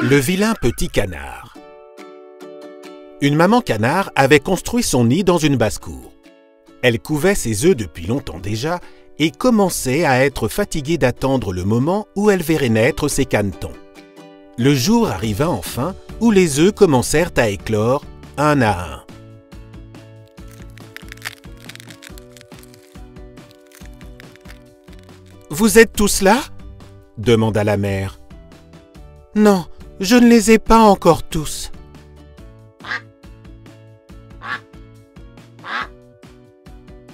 Le vilain petit canard. Une maman canard avait construit son nid dans une basse-cour. Elle couvait ses œufs depuis longtemps déjà et commençait à être fatiguée d'attendre le moment où elle verrait naître ses canetons. Le jour arriva enfin où les œufs commencèrent à éclore un à un. « Vous êtes tous là ?» demanda la mère. « Non, je ne les ai pas encore tous. »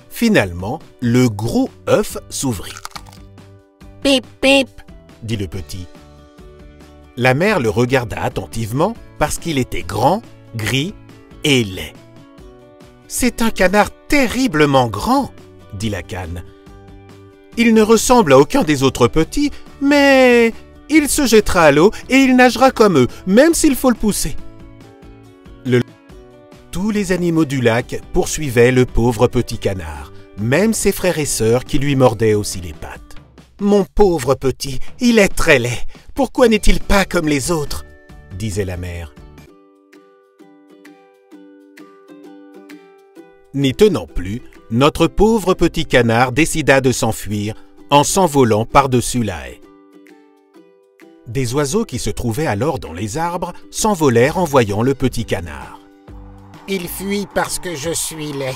Finalement, le gros œuf s'ouvrit. « Pip, pip !» dit le petit. La mère le regarda attentivement parce qu'il était grand, gris et laid. « C'est un canard terriblement grand !» dit la cane. « Il ne ressemble à aucun des autres petits, mais il se jettera à l'eau et il nagera comme eux, même s'il faut le pousser. » Tous les animaux du lac poursuivaient le pauvre petit canard, même ses frères et sœurs qui lui mordaient aussi les pattes. « Mon pauvre petit, il est très laid. Pourquoi n'est-il pas comme les autres ?» disait la mère. N'y tenant plus, notre pauvre petit canard décida de s'enfuir en s'envolant par-dessus la haie. Des oiseaux qui se trouvaient alors dans les arbres s'envolèrent en voyant le petit canard. « Il fuit parce que je suis laid. »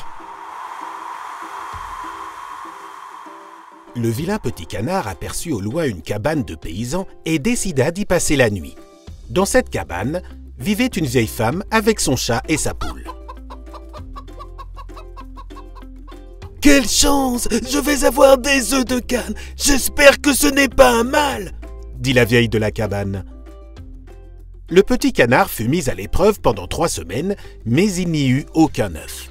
Le vilain petit canard aperçut au loin une cabane de paysans et décida d'y passer la nuit. Dans cette cabane vivait une vieille femme avec son chat et sa poule. « Quelle chance! Je vais avoir des œufs de cane! J'espère que ce n'est pas un mâle !» dit la vieille de la cabane. Le petit canard fut mis à l'épreuve pendant 3 semaines, mais il n'y eut aucun œuf.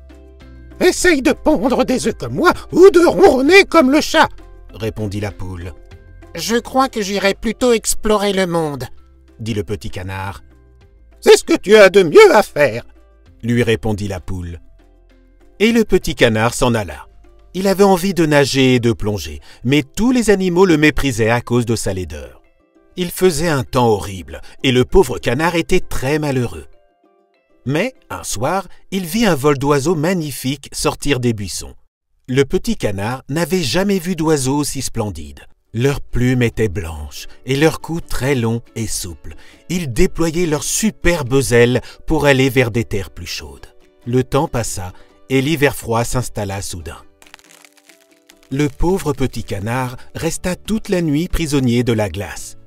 « Essaye de pondre des œufs comme moi ou de ronronner comme le chat !» répondit la poule. « Je crois que j'irai plutôt explorer le monde !» dit le petit canard. « C'est ce que tu as de mieux à faire !» lui répondit la poule. Et le petit canard s'en alla. Il avait envie de nager et de plonger, mais tous les animaux le méprisaient à cause de sa laideur. Il faisait un temps horrible et le pauvre canard était très malheureux. Mais, un soir, il vit un vol d'oiseaux magnifique sortir des buissons. Le petit canard n'avait jamais vu d'oiseaux aussi splendides. Leurs plumes étaient blanches et leurs coups très longs et souples. Ils déployaient leurs superbes ailes pour aller vers des terres plus chaudes. Le temps passa et l'hiver froid s'installa soudain. Le pauvre petit canard resta toute la nuit prisonnier de la glace.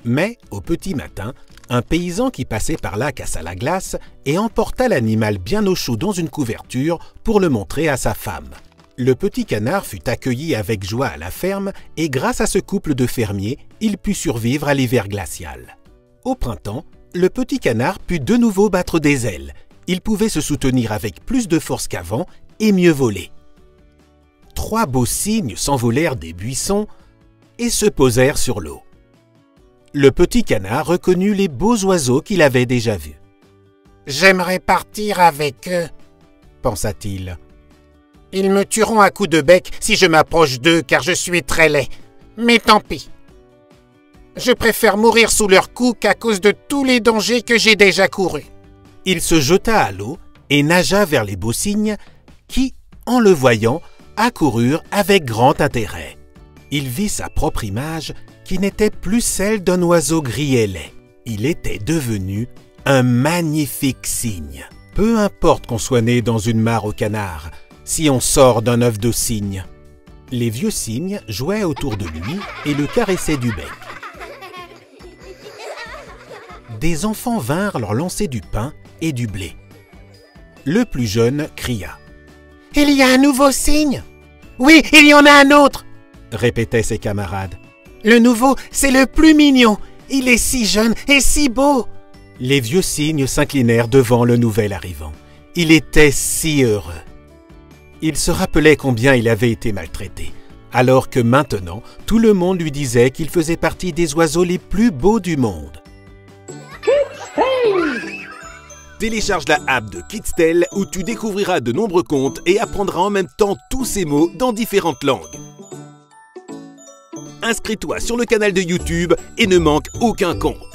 Mais, au petit matin, un paysan qui passait par là cassa la glace et emporta l'animal bien au chaud dans une couverture pour le montrer à sa femme. Le petit canard fut accueilli avec joie à la ferme et grâce à ce couple de fermiers, il put survivre à l'hiver glacial. Au printemps, le petit canard put de nouveau battre des ailes. Il pouvait se soutenir avec plus de force qu'avant et mieux voler. 3 beaux cygnes s'envolèrent des buissons et se posèrent sur l'eau. Le petit canard reconnut les beaux oiseaux qu'il avait déjà vus. « J'aimerais partir avec eux, » pensa-t-il. « Ils me tueront à coups de bec si je m'approche d'eux car je suis très laid. Mais tant pis. Je préfère mourir sous leurs coups qu'à cause de tous les dangers que j'ai déjà courus. » Il se jeta à l'eau et nagea vers les beaux cygnes qui, en le voyant, accoururent avec grand intérêt. Il vit sa propre image qui n'était plus celle d'un oiseau gris et laid. Il était devenu un magnifique cygne. Peu importe qu'on soit né dans une mare au canard, si on sort d'un œuf de cygne. Les vieux cygnes jouaient autour de lui et le caressaient du bec. Des enfants vinrent leur lancer du pain et du blé. Le plus jeune cria. « Il y a un nouveau cygne !»« Oui, il y en a un autre !» répétaient ses camarades. « Le nouveau, c'est le plus mignon. Il est si jeune et si beau !» Les vieux cygnes s'inclinèrent devant le nouvel arrivant. Il était si heureux. Il se rappelait combien il avait été maltraité, alors que maintenant, tout le monde lui disait qu'il faisait partie des oiseaux les plus beaux du monde. Télécharge la app de Kidstel où tu découvriras de nombreux contes et apprendras en même temps tous ces mots dans différentes langues. Inscris-toi sur le canal de YouTube et ne manque aucun conte.